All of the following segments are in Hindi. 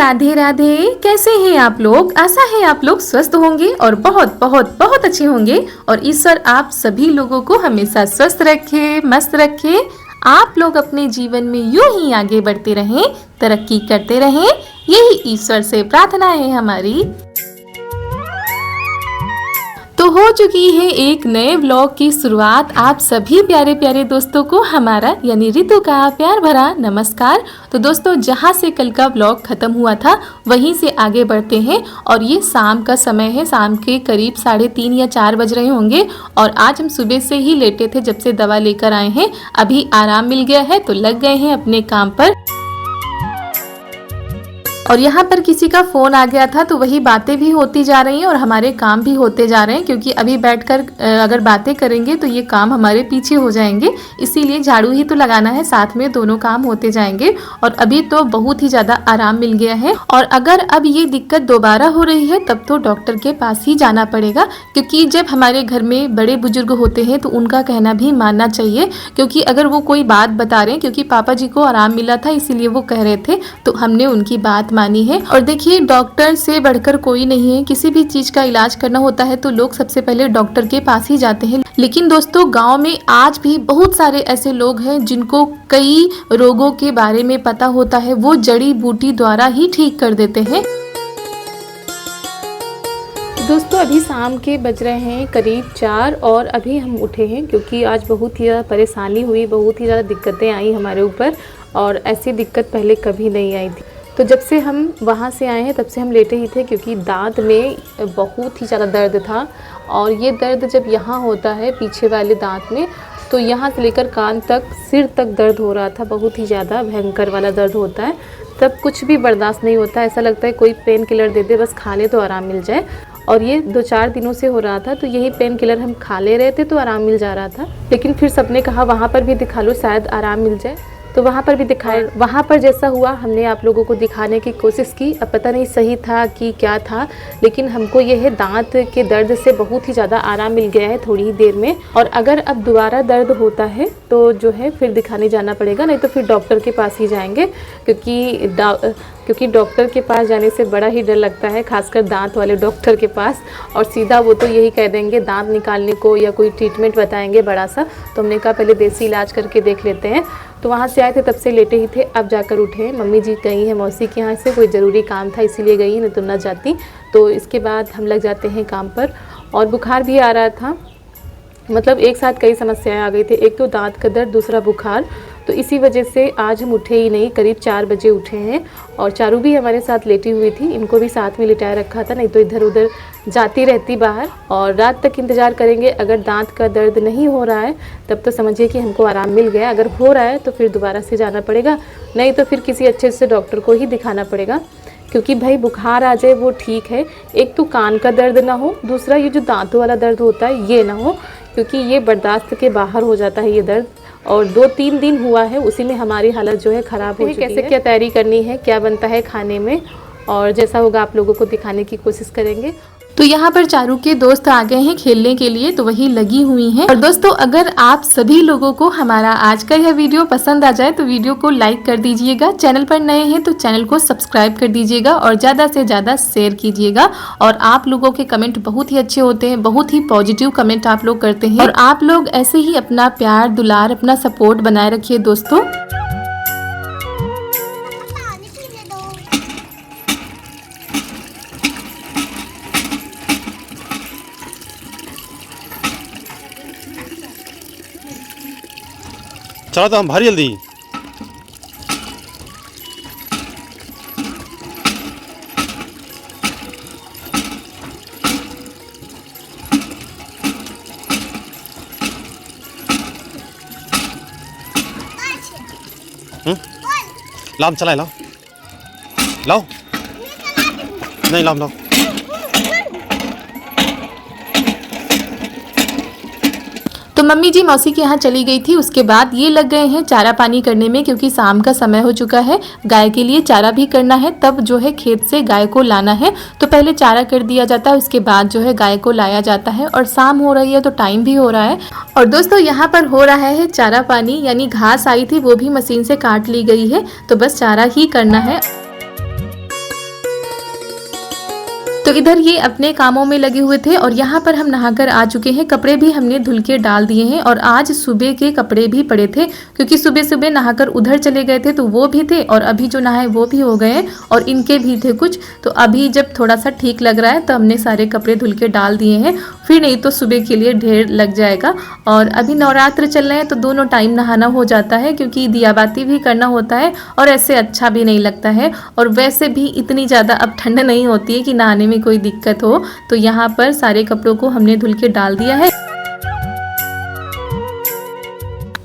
राधे राधे। कैसे हैं आप लोग? आशा है आप लोग स्वस्थ होंगे और बहुत बहुत बहुत अच्छे होंगे और ईश्वर आप सभी लोगों को हमेशा स्वस्थ रखे, मस्त रखे। आप लोग अपने जीवन में यूं ही आगे बढ़ते रहें, तरक्की करते रहें, यही ईश्वर से प्रार्थना है हमारी। तो हो चुकी है एक नए व्लॉग की शुरुआत। आप सभी प्यारे प्यारे दोस्तों को हमारा यानी रितु का प्यार भरा नमस्कार। तो दोस्तों, जहां से कल का व्लॉग खत्म हुआ था वहीं से आगे बढ़ते हैं और ये शाम का समय है। शाम के करीब 3:30 या 4 बज रहे होंगे और आज हम सुबह से ही लेटे थे जब से दवा लेकर आए हैं। अभी आराम मिल गया है तो लग गए हैं अपने काम पर। और यहाँ पर किसी का फ़ोन आ गया था तो वही बातें भी होती जा रही हैं और हमारे काम भी होते जा रहे हैं, क्योंकि अभी बैठकर अगर बातें करेंगे तो ये काम हमारे पीछे हो जाएंगे। इसीलिए झाड़ू ही तो लगाना है, साथ में दोनों काम होते जाएंगे। और अभी तो बहुत ही ज़्यादा आराम मिल गया है और अगर अब ये दिक्कत दोबारा हो रही है तब तो डॉक्टर के पास ही जाना पड़ेगा, क्योंकि जब हमारे घर में बड़े बुजुर्ग होते हैं तो उनका कहना भी मानना चाहिए। क्योंकि अगर वो कोई बात बता रहे हैं, क्योंकि पापा जी को आराम मिला था इसीलिए वो कह रहे थे, तो हमने उनकी बात मानी है। और देखिए, डॉक्टर से बढ़कर कोई नहीं है। किसी भी चीज का इलाज करना होता है तो लोग सबसे पहले डॉक्टर के पास ही जाते हैं। लेकिन दोस्तों, गांव में आज भी बहुत सारे ऐसे लोग हैं जिनको कई रोगों के बारे में पता होता है, वो जड़ी बूटी द्वारा ही ठीक कर देते हैं। दोस्तों, अभी शाम के बज रहे हैं करीब 4 और अभी हम उठे हैं क्योंकि आज बहुत ही ज़्यादा परेशानी हुई, बहुत ही ज़्यादा दिक्कतें आई हमारे ऊपर और ऐसी दिक्कत पहले कभी नहीं आई थी। तो जब से हम वहाँ से आए हैं तब से हम लेटे ही थे, क्योंकि दांत में बहुत ही ज़्यादा दर्द था। और ये दर्द जब यहाँ होता है पीछे वाले दांत में, तो यहाँ से लेकर कान तक, सिर तक दर्द हो रहा था। बहुत ही ज़्यादा भयंकर वाला दर्द होता है, तब कुछ भी बर्दाश्त नहीं होता। ऐसा लगता है कोई पेन किलर दे दे, बस खा ले तो आराम मिल जाए। और ये 2-4 दिनों से हो रहा था, तो यही पेन किलर हम खा ले रहे थे तो आराम मिल जा रहा था। लेकिन फिर सबने कहा वहाँ पर भी दिखा लो, शायद आराम मिल जाए, तो वहाँ पर भी दिखाए। वहाँ पर जैसा हुआ हमने आप लोगों को दिखाने की कोशिश की। अब पता नहीं सही था कि क्या था, लेकिन हमको यह है दांत के दर्द से बहुत ही ज़्यादा आराम मिल गया है थोड़ी ही देर में। और अगर अब दोबारा दर्द होता है तो जो है फिर दिखाने जाना पड़ेगा, नहीं तो फिर डॉक्टर के पास ही जाएंगे। क्योंकि डॉक्टर के पास जाने से बड़ा ही डर लगता है, खासकर दांत वाले डॉक्टर के पास। और सीधा वो तो यही कह देंगे दांत निकालने को या कोई ट्रीटमेंट बताएंगे बड़ा सा। तो हमने कहा पहले देसी इलाज करके देख लेते हैं। तो वहाँ से आए थे तब से लेटे ही थे, अब जाकर उठे हैं। मम्मी जी गई हैं मौसी के यहाँ से, कोई ज़रूरी काम था इसीलिए गई, नहीं तो न जाती। तो इसके बाद हम लग जाते हैं काम पर। और बुखार भी आ रहा था, मतलब एक साथ कई समस्याएं आ गई थी, एक तो दांत का दर्द, दूसरा बुखार। तो इसी वजह से आज हम उठे ही नहीं, करीब 4 बजे उठे हैं। और चारू भी हमारे साथ लेटी हुई थी, इनको भी साथ में लिटाया रखा था, नहीं तो इधर उधर जाती रहती बाहर। और रात तक इंतज़ार करेंगे। अगर दांत का दर्द नहीं हो रहा है तब तो समझिए कि हमको आराम मिल गया। अगर हो रहा है तो फिर दोबारा से जाना पड़ेगा, नहीं तो फिर किसी अच्छे से डॉक्टर को ही दिखाना पड़ेगा। क्योंकि भाई बुखार आ जाए वो ठीक है, एक तो कान का दर्द ना हो, दूसरा ये जो दांतों वाला दर्द होता है ये ना हो, क्योंकि ये बर्दाश्त के बाहर हो जाता है ये दर्द। और 2-3 दिन हुआ है, उसी में हमारी हालत जो है ख़राब हो चुकी है। कैसे क्या तैयारी करनी है, क्या बनता है खाने में, और जैसा होगा आप लोगों को दिखाने की कोशिश करेंगे। तो यहाँ पर चारू के दोस्त आ गए हैं खेलने के लिए, तो वही लगी हुई हैं। और दोस्तों, अगर आप सभी लोगों को हमारा आज का यह वीडियो पसंद आ जाए तो वीडियो को लाइक कर दीजिएगा। चैनल पर नए हैं तो चैनल को सब्सक्राइब कर दीजिएगा और ज़्यादा से ज़्यादा शेयर कीजिएगा। और आप लोगों के कमेंट बहुत ही अच्छे होते हैं, बहुत ही पॉजिटिव कमेंट आप लोग करते हैं और आप लोग ऐसे ही अपना प्यार दुलार, अपना सपोर्ट बनाए रखिए दोस्तों। चलो तो हम भारी जल्दी। लाओ चलाए, लाओ लाओ, नहीं लाओ लाओ। तो मम्मी जी मौसी के यहाँ चली गई थी। उसके बाद ये लग गए हैं चारा पानी करने में, क्योंकि शाम का समय हो चुका है, गाय के लिए चारा भी करना है। तब जो है खेत से गाय को लाना है, तो पहले चारा कर दिया जाता है, उसके बाद जो है गाय को लाया जाता है। और शाम हो रही है तो टाइम भी हो रहा है। और दोस्तों, यहाँ पर हो रहा है चारा पानी, यानी घास आई थी वो भी मशीन से काट ली गई है, तो बस चारा ही करना है। तो इधर ये अपने कामों में लगे हुए थे और यहाँ पर हम नहाकर आ चुके हैं। कपड़े भी हमने धुल के डाल दिए हैं और आज सुबह के कपड़े भी पड़े थे क्योंकि सुबह सुबह नहाकर उधर चले गए थे तो वो भी थे और अभी जो नहाए वो भी हो गए और इनके भी थे कुछ। तो अभी जब थोड़ा सा ठीक लग रहा है तो हमने सारे कपड़े धुल के डाल दिए हैं, फिर नहीं तो सुबह के लिए ढेर लग जाएगा। और अभी नवरात्र चल रहे हैं तो दोनों टाइम नहाना हो जाता है क्योंकि दियाबाती भी करना होता है और ऐसे अच्छा भी नहीं लगता है। और वैसे भी इतनी ज़्यादा अब ठंड नहीं होती है कि नहाने में कोई दिक्कत हो। तो यहाँ पर सारे कपड़ों को हमने धुल के डाल दिया है।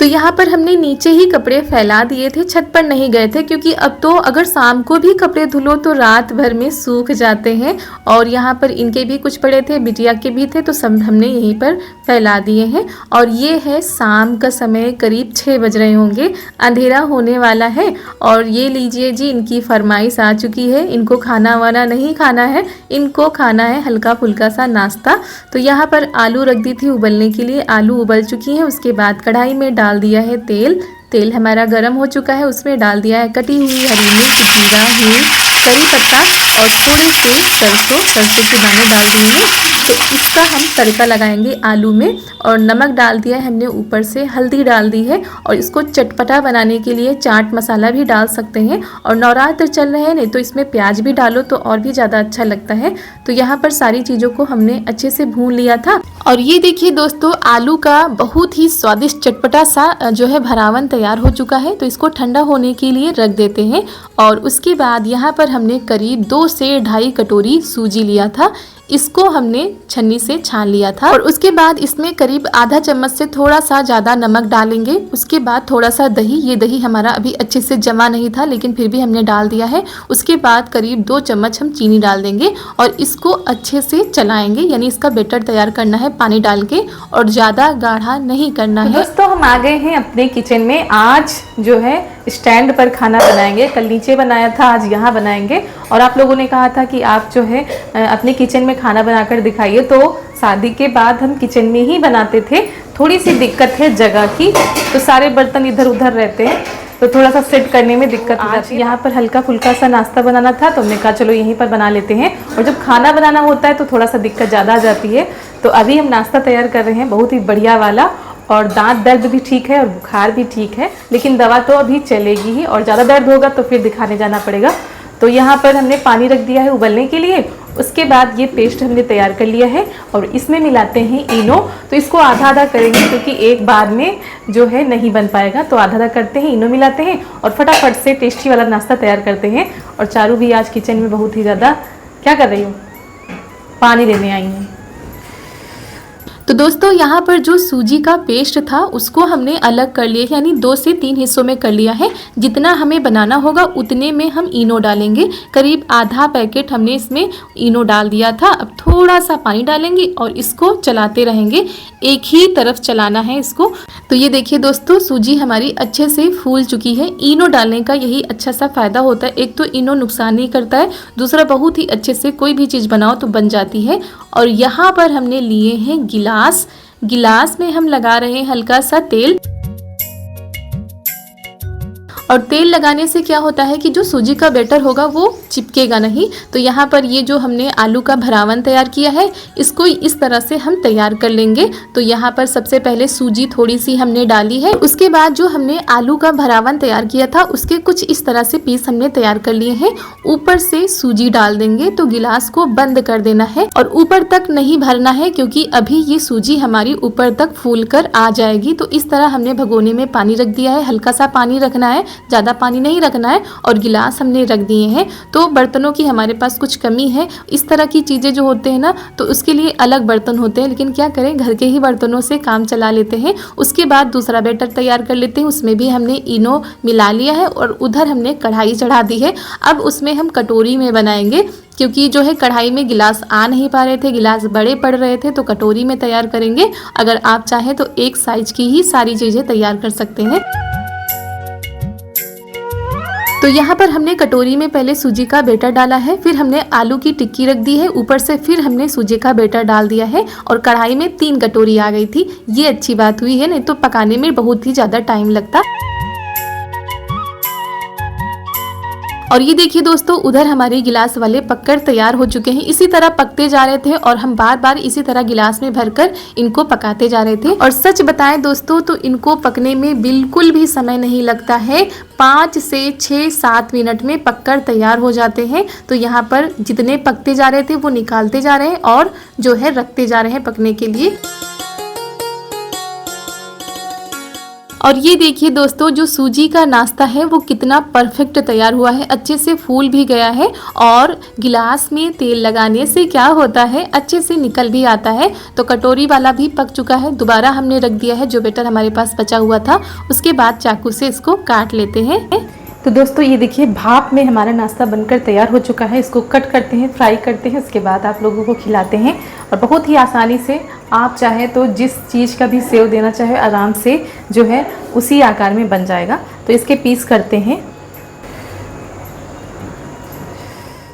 तो यहाँ पर हमने नीचे ही कपड़े फैला दिए थे, छत पर नहीं गए थे क्योंकि अब तो अगर शाम को भी कपड़े धुलो तो रात भर में सूख जाते हैं। और यहाँ पर इनके भी कुछ पड़े थे, बिटिया के भी थे, तो सब हमने यहीं पर फैला दिए हैं। और ये है शाम का समय, करीब 6 बज रहे होंगे, अंधेरा होने वाला है। और ये लीजिए जी, इनकी फरमाइश आ चुकी है, इनको खाना वाना नहीं खाना है, इनको खाना है हल्का फुल्का सा नाश्ता। तो यहाँ पर आलू रख दी थी उबलने के लिए, आलू उबल चुकी हैं। उसके बाद कढ़ाई में डाल दिया है तेल हमारा गर्म हो चुका है, उसमें डाल दिया है कटी हुई हरी मिर्च, जीरा, हींग, करी पत्ता और थोड़े से सरसों के दाने डाल दिए हैं। तो इसका हम तड़का लगाएंगे आलू में। और नमक डाल दिया है हमने, ऊपर से हल्दी डाल दी है। और इसको चटपटा बनाने के लिए चाट मसाला भी डाल सकते हैं। और नवरात्र चल रहे हैं, नहीं तो इसमें प्याज भी डालो तो और भी ज़्यादा अच्छा लगता है। तो यहाँ पर सारी चीज़ों को हमने अच्छे से भून लिया था। और ये देखिए दोस्तों, आलू का बहुत ही स्वादिष्ट चटपटा सा जो है भरावन तैयार हो चुका है। तो इसको ठंडा होने के लिए रख देते हैं। और उसके बाद यहाँ पर हमने करीब 2 से 2.5 कटोरी सूजी लिया था, इसको हमने छन्नी से छान लिया था। और उसके बाद इसमें करीब आधा चम्मच से थोड़ा सा ज़्यादा नमक डालेंगे। उसके बाद थोड़ा सा दही, ये दही हमारा अभी अच्छे से जमा नहीं था लेकिन फिर भी हमने डाल दिया है। उसके बाद करीब 2 चम्मच हम चीनी डाल देंगे और इसको अच्छे से चलाएंगे, यानी इसका बैटर तैयार करना है पानी डाल के और ज़्यादा गाढ़ा नहीं करना है। दोस्तों हम आ गए हैं अपने किचन में। आज जो है स्टैंड पर खाना बनाएंगे, कल नीचे बनाया था, आज यहाँ बनाएंगे। और आप लोगों ने कहा था कि आप जो है अपने किचन में खाना बनाकर दिखाइए, तो शादी के बाद हम किचन में ही बनाते थे। थोड़ी सी दिक्कत है जगह की, तो सारे बर्तन इधर उधर रहते हैं तो थोड़ा सा सेट करने में दिक्कत हो जाती है। यहाँ पर हल्का फुल्का सा नाश्ता बनाना था तो हमने कहा चलो यहीं पर बना लेते हैं। और जब खाना बनाना होता है तो थोड़ा सा दिक्कत ज़्यादा आ जाती है। तो अभी हम नाश्ता तैयार कर रहे हैं, बहुत ही बढ़िया वाला। और दांत दर्द भी ठीक है और बुखार भी ठीक है, लेकिन दवा तो अभी चलेगी ही। और ज़्यादा दर्द होगा तो फिर दिखाने जाना पड़ेगा। तो यहाँ पर हमने पानी रख दिया है उबलने के लिए। उसके बाद ये पेस्ट हमने तैयार कर लिया है और इसमें मिलाते हैं इनो। तो इसको आधा आधा करेंगे क्योंकि एक बार में जो है नहीं बन पाएगा, तो आधा आधा करते हैं, इनो मिलाते हैं और फटाफट से टेस्टी वाला नाश्ता तैयार करते हैं। और चारू भी आज किचन में बहुत ही ज़्यादा, क्या कर रही हो? पानी लेने आई हैं। तो दोस्तों यहाँ पर जो सूजी का पेस्ट था उसको हमने अलग कर लिया, यानी 2 से 3 हिस्सों में कर लिया है। जितना हमें बनाना होगा उतने में हम इनो डालेंगे। करीब आधा पैकेट हमने इसमें इनो डाल दिया था। अब थोड़ा सा पानी डालेंगे और इसको चलाते रहेंगे, एक ही तरफ चलाना है इसको। तो ये देखिए दोस्तों, सूजी हमारी अच्छे से फूल चुकी है। इनो डालने का यही अच्छा सा फ़ायदा होता है, एक तो इनो नुकसान नहीं करता है, दूसरा बहुत ही अच्छे से कोई भी चीज़ बनाओ तो बन जाती है। और यहाँ पर हमने लिए हैं गिलास में हम लगा रहे हैं हल्का सा तेल। और तेल लगाने से क्या होता है कि जो सूजी का बैटर होगा वो चिपकेगा नहीं। तो यहाँ पर ये जो हमने आलू का भरावन तैयार किया है इसको इस तरह से हम तैयार कर लेंगे। तो यहाँ पर सबसे पहले सूजी थोड़ी सी हमने डाली है, उसके बाद जो हमने आलू का भरावन तैयार किया था उसके कुछ इस तरह से पीस हमने तैयार कर लिए हैं। ऊपर से सूजी डाल देंगे तो गिलास को बंद कर देना है और ऊपर तक नहीं भरना है क्योंकि अभी ये सूजी हमारी ऊपर तक फूल कर आ जाएगी। तो इस तरह हमने भगोने में पानी रख दिया है, हल्का सा पानी रखना है, ज़्यादा पानी नहीं रखना है। और गिलास हमने रख दिए हैं। तो बर्तनों की हमारे पास कुछ कमी है, इस तरह की चीज़ें जो होते हैं ना तो उसके लिए अलग बर्तन होते हैं, लेकिन क्या करें घर के ही बर्तनों से काम चला लेते हैं। उसके बाद दूसरा बैटर तैयार कर लेते हैं, उसमें भी हमने इनो मिला लिया है और उधर हमने कढ़ाई चढ़ा दी है। अब उसमें हम कटोरी में बनाएंगे क्योंकि जो है कढ़ाई में गिलास आ नहीं पा रहे थे, गिलास बड़े पड़ रहे थे, तो कटोरी में तैयार करेंगे। अगर आप चाहें तो एक साइज की ही सारी चीज़ें तैयार कर सकते हैं। तो यहाँ पर हमने कटोरी में पहले सूजी का बैटर डाला है, फिर हमने आलू की टिक्की रख दी है, ऊपर से फिर हमने सूजी का बैटर डाल दिया है और कढ़ाई में 3 कटोरी आ गई थी। ये अच्छी बात हुई है, नहीं तो पकाने में बहुत ही ज़्यादा टाइम लगता। और ये देखिए दोस्तों, उधर हमारे गिलास वाले पककर तैयार हो चुके हैं। इसी तरह पकते जा रहे थे और हम बार बार इसी तरह गिलास में भरकर इनको पकाते जा रहे थे। और सच बताएं दोस्तों तो इनको पकने में बिल्कुल भी समय नहीं लगता है। 5 से 6-7 मिनट में पककर तैयार हो जाते हैं। तो यहाँ पर जितने पकते जा रहे थे वो निकालते जा रहे हैं और जो है रखते जा रहे हैं पकने के लिए। और ये देखिए दोस्तों, जो सूजी का नाश्ता है वो कितना परफेक्ट तैयार हुआ है, अच्छे से फूल भी गया है। और गिलास में तेल लगाने से क्या होता है, अच्छे से निकल भी आता है। तो कटोरी वाला भी पक चुका है। दोबारा हमने रख दिया है जो बैटर हमारे पास बचा हुआ था। उसके बाद चाकू से इसको काट लेते हैं। तो दोस्तों ये देखिए, भाप में हमारा नाश्ता बनकर तैयार हो चुका है। इसको कट करते हैं, फ्राई करते हैं, उसके बाद आप लोगों को खिलाते हैं। और बहुत ही आसानी से आप चाहे तो जिस चीज़ का भी सेव देना चाहे आराम से जो है उसी आकार में बन जाएगा। तो इसके पीस करते हैं।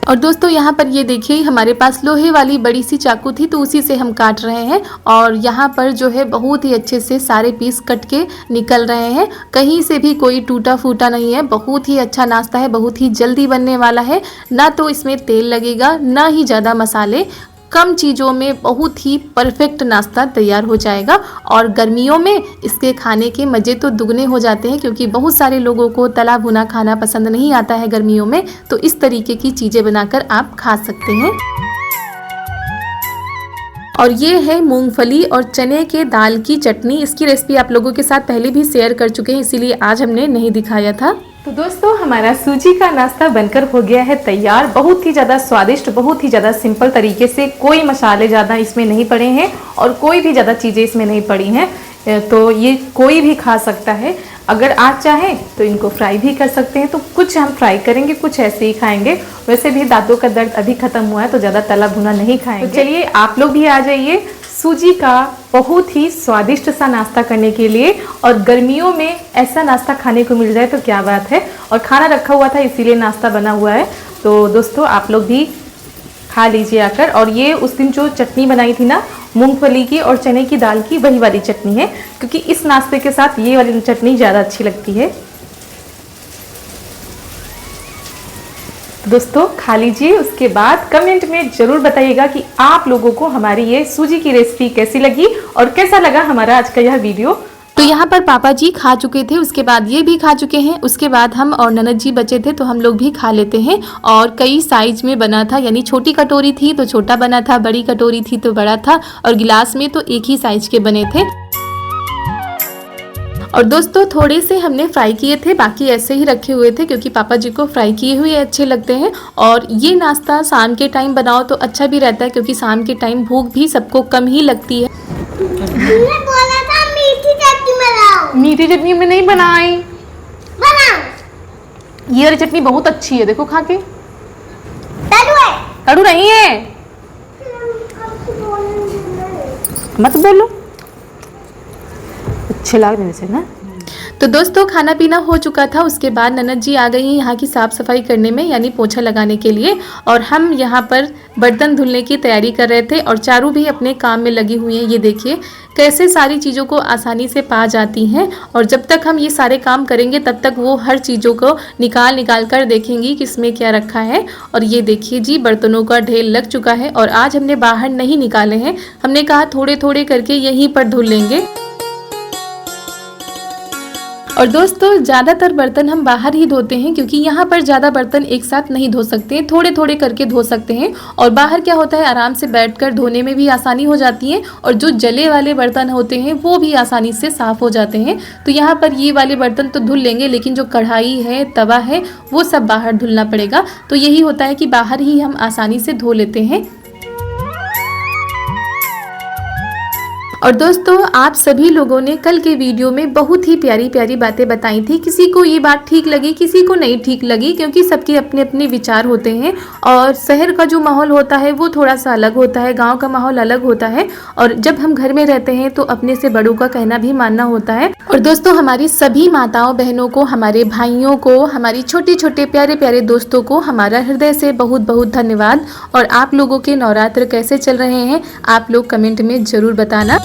और दोस्तों यहाँ पर ये देखिए, हमारे पास लोहे वाली बड़ी सी चाकू थी तो उसी से हम काट रहे हैं। और यहाँ पर जो है बहुत ही अच्छे से सारे पीस कट के निकल रहे हैं। कहीं से भी कोई टूटा फूटा नहीं है। बहुत ही अच्छा नाश्ता है, बहुत ही जल्दी बनने वाला है। ना तो इसमें तेल लगेगा, ना ही ज़्यादा मसाले, कम चीज़ों में बहुत ही परफेक्ट नाश्ता तैयार हो जाएगा। और गर्मियों में इसके खाने के मज़े तो दुगने हो जाते हैं, क्योंकि बहुत सारे लोगों को तला भुना खाना पसंद नहीं आता है गर्मियों में। तो इस तरीके की चीज़ें बनाकर आप खा सकते हैं। और ये है मूंगफली और चने के दाल की चटनी। इसकी रेसिपी आप लोगों के साथ पहले भी शेयर कर चुके हैं, इसीलिए आज हमने नहीं दिखाया था। तो दोस्तों हमारा सूजी का नाश्ता बनकर हो गया है तैयार। बहुत ही ज़्यादा स्वादिष्ट, बहुत ही ज़्यादा सिंपल तरीके से, कोई मसाले ज़्यादा इसमें नहीं पड़े हैं और कोई भी ज़्यादा चीज़ें इसमें नहीं पड़ी हैं। तो ये कोई भी खा सकता है। अगर आप चाहें तो इनको फ्राई भी कर सकते हैं। तो कुछ हम फ्राई करेंगे, कुछ ऐसे ही खाएंगे। वैसे भी दांतों का दर्द अभी ख़त्म हुआ है तो ज़्यादा तला भुना नहीं खाएंगे। तो चलिए आप लोग भी आ जाइए सूजी का बहुत ही स्वादिष्ट सा नाश्ता करने के लिए। और गर्मियों में ऐसा नाश्ता खाने को मिल जाए तो क्या बात है। और खाना रखा हुआ था इसीलिए नाश्ता बना हुआ है। तो दोस्तों आप लोग भी खा लीजिए आकर। और ये उस दिन जो चटनी बनाई थी ना मूंगफली की और चने की दाल की, वही वाली चटनी है, क्योंकि इस नाश्ते के साथ ये वाली चटनी ज़्यादा अच्छी लगती है। दोस्तों खा लीजिए, उसके बाद कमेंट में ज़रूर बताइएगा कि आप लोगों को हमारी ये सूजी की रेसिपी कैसी लगी और कैसा लगा हमारा आज का यह वीडियो। तो यहाँ पर पापा जी खा चुके थे, उसके बाद ये भी खा चुके हैं। उसके बाद हम और ननद जी बचे थे तो हम लोग भी खा लेते हैं। और कई साइज में बना था, यानी छोटी कटोरी थी तो छोटा बना था, बड़ी कटोरी थी तो बड़ा था, और गिलास में तो एक ही साइज के बने थे। और दोस्तों थोड़े से हमने फ्राई किए थे, बाकी ऐसे ही रखे हुए थे क्योंकि पापा जी को फ्राई किए हुए अच्छे लगते हैं। और ये नाश्ता शाम के टाइम बनाओ तो अच्छा भी रहता है, क्योंकि शाम के टाइम भूख भी सबको कम ही लगती है। बोला था मीठी चटनी बनाओ। मीठी चटनी में नहीं बनाई, बनाओ। ये वाली चटनी बहुत अच्छी है, देखो खा के। कड़ू कड़ू नहीं है, मत बोलो, अच्छे लग रहे से ना। तो दोस्तों खाना पीना हो चुका था। उसके बाद ननद जी आ गई यहाँ की साफ़ सफाई करने में, यानी पोछा लगाने के लिए। और हम यहाँ पर बर्तन धुलने की तैयारी कर रहे थे और चारू भी अपने काम में लगी हुई हैं। ये देखिए कैसे सारी चीज़ों को आसानी से पा जाती हैं। और जब तक हम ये सारे काम करेंगे तब तक वो हर चीज़ों को निकाल कर देखेंगी कि इसमें क्या रखा है। और ये देखिए जी, बर्तनों का ढेर लग चुका है। और आज हमने बाहर नहीं निकाले हैं, हमने कहा थोड़े थोड़े करके यहीं पर धुल लेंगे। और दोस्तों ज़्यादातर बर्तन हम बाहर ही धोते हैं, क्योंकि यहाँ पर ज़्यादा बर्तन एक साथ नहीं धो सकते हैं, थोड़े थोड़े करके धो सकते हैं। और बाहर क्या होता है, आराम से बैठकर धोने में भी आसानी हो जाती है। और जो जले वाले बर्तन होते हैं वो भी आसानी से साफ़ हो जाते हैं। तो यहाँ पर ये वाले बर्तन तो धुल लेंगे, लेकिन जो कढ़ाई है, तवा है, वो सब बाहर धुलना पड़ेगा। तो यही होता है कि बाहर ही हम आसानी से धो लेते हैं। और दोस्तों आप सभी लोगों ने कल के वीडियो में बहुत ही प्यारी प्यारी बातें बताई थी। किसी को ये बात ठीक लगी, किसी को नहीं ठीक लगी, क्योंकि सबके अपने अपने विचार होते हैं। और शहर का जो माहौल होता है वो थोड़ा सा अलग होता है, गांव का माहौल अलग होता है। और जब हम घर में रहते हैं तो अपने से बड़ों का कहना भी मानना होता है। और दोस्तों हमारी सभी माताओं बहनों को, हमारे भाइयों को, हमारी छोटे छोटे प्यारे प्यारे दोस्तों को हमारा हृदय से बहुत बहुत धन्यवाद। और आप लोगों के नवरात्र कैसे चल रहे हैं आप लोग कमेंट में ज़रूर बताना।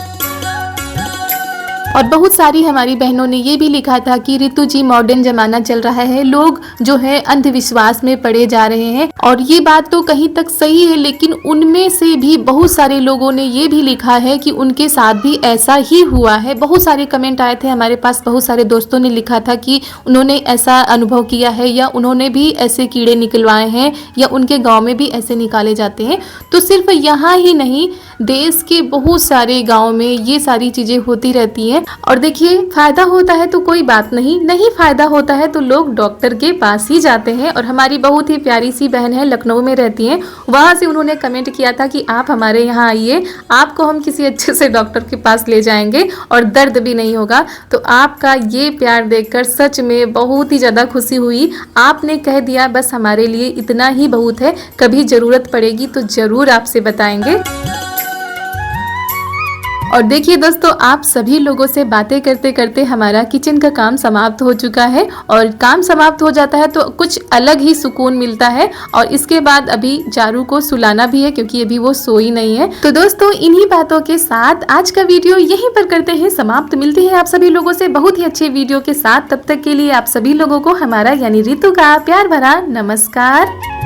और बहुत सारी हमारी बहनों ने ये भी लिखा था कि ऋतु जी मॉडर्न जमाना चल रहा है, लोग जो है अंधविश्वास में पड़े जा रहे हैं। और ये बात तो कहीं तक सही है, लेकिन उनमें से भी बहुत सारे लोगों ने ये भी लिखा है कि उनके साथ भी ऐसा ही हुआ है। बहुत सारे कमेंट आए थे हमारे पास, बहुत सारे दोस्तों ने लिखा था कि उन्होंने ऐसा अनुभव किया है या उन्होंने भी ऐसे कीड़े निकलवाए हैं या उनके गाँव में भी ऐसे निकाले जाते हैं। तो सिर्फ यहाँ ही नहीं, देश के बहुत सारे गाँव में ये सारी चीज़ें होती रहती हैं। और देखिए, फायदा होता है तो कोई बात नहीं, नहीं फायदा होता है तो लोग डॉक्टर के पास ही जाते हैं। और हमारी बहुत ही प्यारी सी बहन है, लखनऊ में रहती हैं, वहाँ से उन्होंने कमेंट किया था कि आप हमारे यहाँ आइए, आपको हम किसी अच्छे से डॉक्टर के पास ले जाएंगे और दर्द भी नहीं होगा। तो आपका ये प्यार देखकर सच में बहुत ही ज़्यादा खुशी हुई। आपने कह दिया बस हमारे लिए इतना ही बहुत है, कभी ज़रूरत पड़ेगी तो ज़रूर आपसे बताएंगे। और देखिए दोस्तों, आप सभी लोगों से बातें करते करते हमारा किचन का काम समाप्त हो चुका है। और काम समाप्त हो जाता है तो कुछ अलग ही सुकून मिलता है। और इसके बाद अभी चारू को सुलाना भी है, क्योंकि अभी वो सोई नहीं है। तो दोस्तों, इन्हीं बातों के साथ आज का वीडियो यहीं पर करते हैं समाप्त। मिलते हैं आप सभी लोगों से बहुत ही अच्छे वीडियो के साथ। तब तक के लिए आप सभी लोगों को हमारा यानी ऋतु का प्यार भरा नमस्कार।